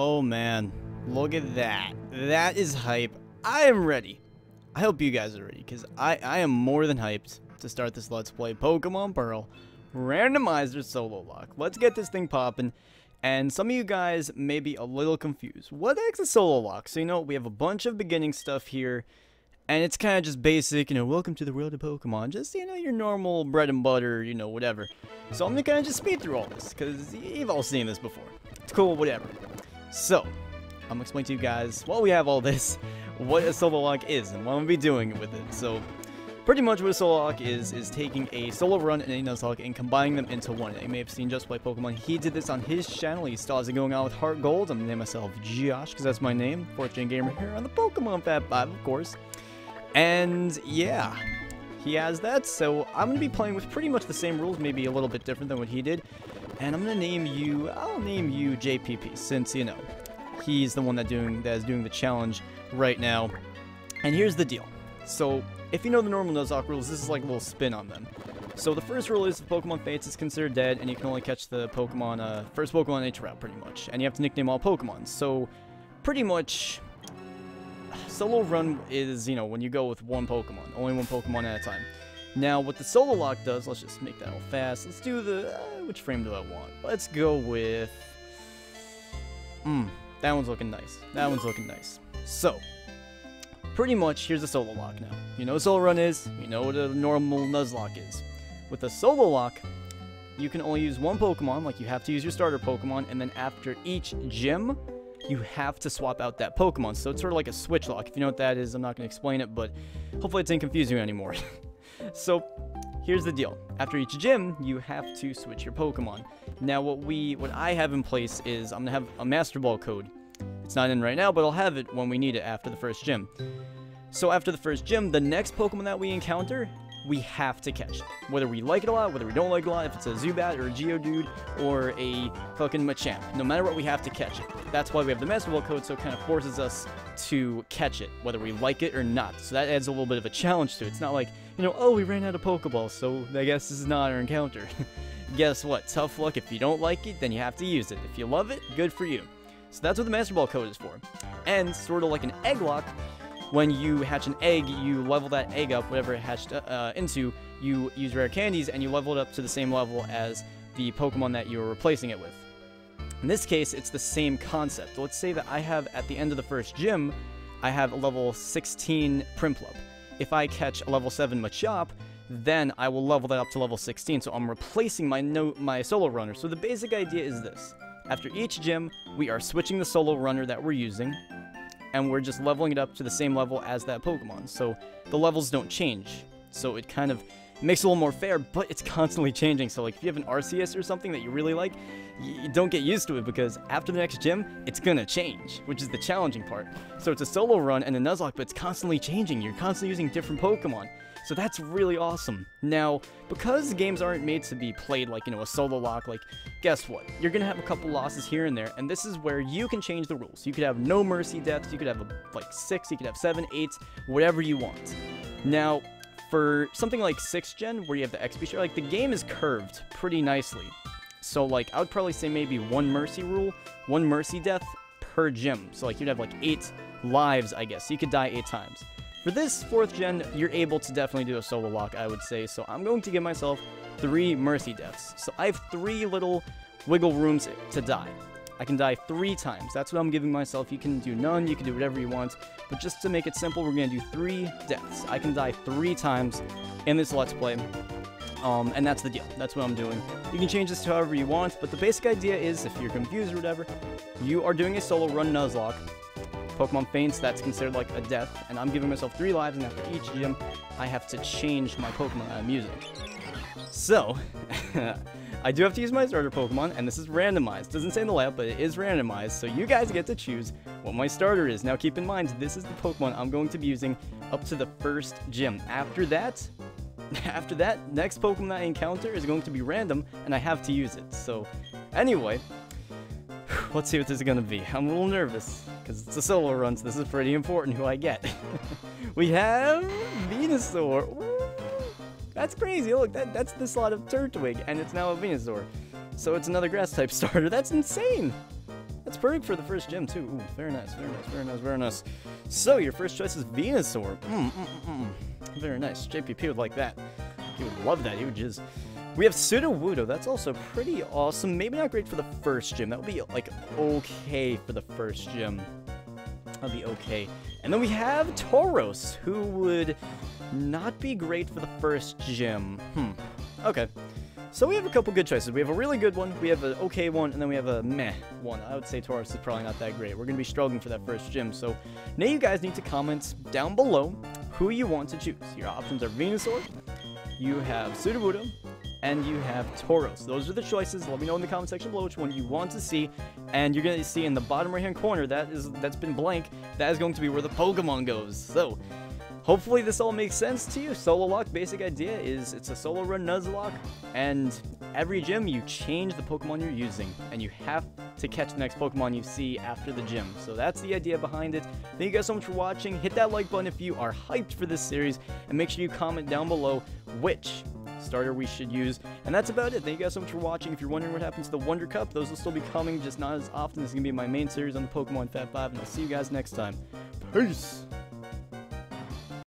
Oh man, look at that. That is hype. I am ready. I hope you guys are ready, because I am more than hyped to start this Let's Play Pokemon Pearl Randomizer Sololocke. Let's get this thing popping. And some of you guys may be a little confused. What the heck's a Sololocke? So, you know, we have a bunch of beginning stuff here. And it's kind of just basic, you know, welcome to the world of Pokemon. Just, you know, your normal bread and butter, you know, whatever. So I'm going to kind of just speed through all this, because you've all seen this before. It's cool, whatever. So, I'm going to explain to you guys, while we have all this, what a Sololocke is and what I'm going to be doing with it. So, pretty much what a Sololocke is taking a Solo Run and a Nuzlocke and combining them into one. You may have seen JustPlayPokemon. He did this on his channel. He still has it going on with Heart Gold. I'm going to name myself Josh, because that's my name. 4thGenGamer here on the PokemonFabFive, of course. And yeah, he has that, so I'm going to be playing with pretty much the same rules, maybe a little bit different than what he did. And I'm going to name you, I'll name you JPP, since, you know, he's the one that is doing the challenge right now. And here's the deal. So, if you know the normal Nuzlocke rules, this is like a little spin on them. So the first rule is if Pokemon faints, it's considered dead, and you can only catch the Pokemon, first Pokemon in each route, pretty much. And you have to nickname all Pokemon. So, pretty much, Solo Run is, you know, when you go with one Pokemon, only one Pokemon at a time. Now, what the Sololocke does, let's just make that all fast. Let's do the, which frame do I want? Let's go with, that one's looking nice. That one's looking nice. So, pretty much, here's a Sololocke now. You know what Solo Run is, you know what a normal Nuzlocke is. With a Sololocke, you can only use one Pokemon, like you have to use your starter Pokemon, and then after each gym, you have to swap out that Pokemon. So it's sort of like a switch lock. If you know what that is, I'm not going to explain it, but hopefully it didn't confuse you anymore. So here's the deal. After each gym, you have to switch your Pokemon. Now what I have in place is I'm going to have a Master Ball code. It's not in right now, but I'll have it when we need it after the first gym. So after the first gym, the next Pokemon that we encounter, we have to catch it. Whether we like it a lot, whether we don't like it a lot, if it's a Zubat or a Geodude or a fucking Machamp. No matter what, we have to catch it. That's why we have the Master Ball code, so it kind of forces us to catch it, whether we like it or not. So that adds a little bit of a challenge to it. It's not like, you know, oh, we ran out of Pokeballs, so I guess this is not our encounter. Guess what? Tough luck. If you don't like it, then you have to use it. If you love it, good for you. So that's what the Master Ball code is for. And sort of like an egg lock, when you hatch an egg, you level that egg up, whatever it hatched into, you use rare candies, and you level it up to the same level as the Pokemon that you're replacing it with. In this case, it's the same concept. Let's say that I have, at the end of the first gym, I have a level 16 Prinplup. If I catch a level 7 Machop, then I will level that up to level 16, so I'm replacing my Solo Runner. So the basic idea is this. After each gym, we are switching the Solo Runner that we're using, and we're just leveling it up to the same level as that Pokemon. So the levels don't change. So it kind of makes it a little more fair, but it's constantly changing. So like if you have an Arceus or something that you really like, you don't get used to it, because after the next gym, it's gonna change, which is the challenging part. So it's a Solo Run and a Nuzlocke, but it's constantly changing. You're constantly using different Pokemon. So that's really awesome. Now, because games aren't made to be played like, you know, a Sololocke, like, guess what? You're gonna have a couple losses here and there, and this is where you can change the rules. You could have no mercy deaths, you could have, like, 6, you could have 7, 8, whatever you want. Now, for something like 6th Gen, where you have the XP share, like, the game is curved pretty nicely. So, like, I would probably say maybe 1 mercy rule, 1 mercy death per gym. So, like, you'd have, like, 8 lives, I guess. You could die 8 times. For this 4th Gen, you're able to definitely do a Sololocke, I would say, so I'm going to give myself 3 mercy deaths. So I have 3 little wiggle rooms to die. I can die 3 times. That's what I'm giving myself. You can do none, you can do whatever you want, but just to make it simple, we're going to do 3 deaths. I can die 3 times in this Let's Play, and that's the deal. That's what I'm doing. You can change this to however you want, but the basic idea is, if you're confused or whatever, you are doing a Solo Run Nuzlocke. Pokemon faints, that's considered like a death, and I'm giving myself 3 lives, and after each gym, I have to change my Pokemon that I'm using. So, I do have to use my starter Pokemon, and this is randomized. Doesn't say in the layout, but it is randomized, so you guys get to choose what my starter is. Now keep in mind, this is the Pokemon I'm going to be using up to the first gym. After that, next Pokemon that I encounter is going to be random, and I have to use it. So, anyway, let's see what this is going to be. I'm a little nervous, because it's a Solo Run, so this is pretty important who I get. We have Venusaur. Ooh, that's crazy. Look, that's the slot of Turtwig, and it's now a Venusaur. So it's another Grass-type starter. That's insane. That's perfect for the first gym, too. Ooh, very nice, very nice, very nice, very nice. So, your first choice is Venusaur. Very nice. JPP would like that. He would love that. He would just... We have Sudowoodo. That's also pretty awesome. Maybe not great for the first gym. That would be, like, okay for the first gym. That'd be okay. And then we have Tauros, who would not be great for the first gym. Okay. So we have a couple good choices. We have a really good one, we have an okay one, and then we have a meh one. I would say Tauros is probably not that great. We're going to be struggling for that first gym. So now you guys need to comment down below who you want to choose. Your options are Venusaur, you have Sudowoodo, and you have Tauros. Those are the choices. Let me know in the comment section below which one you want to see. And you're going to see in the bottom right hand corner, that's been blank, that is going to be where the Pokemon goes. So hopefully this all makes sense to you. Sololocke, basic idea is it's a solo run Nuzlocke, and every gym you change the Pokemon you're using, and you have to catch the next Pokemon you see after the gym. So that's the idea behind it. Thank you guys so much for watching. Hit that like button if you are hyped for this series, and make sure you comment down below which starter we should use. And that's about it. Thank you guys so much for watching. If you're wondering what happens to the Wonder Cup, those will still be coming, just not as often. This is going to be my main series on the PokemonFabFive, and I'll see you guys next time. Peace!